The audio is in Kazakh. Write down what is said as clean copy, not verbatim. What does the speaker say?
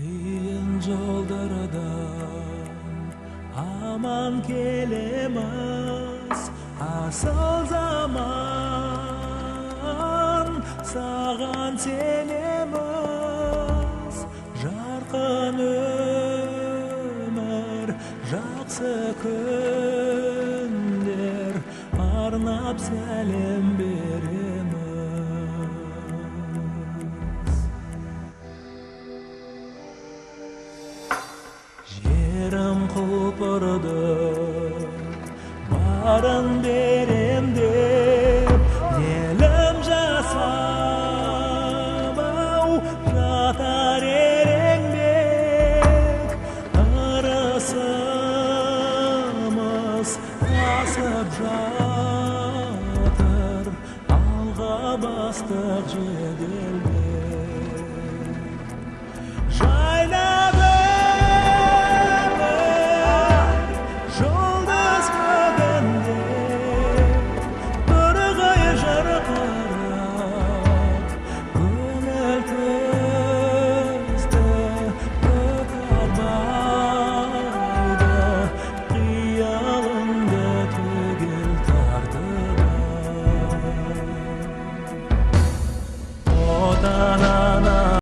Kıyın yollardan aman gelemez asıl zaman sağan senemiz жарқын өмір жақсы күндер арнап сәлем береміз жерім құлпырды барын береміз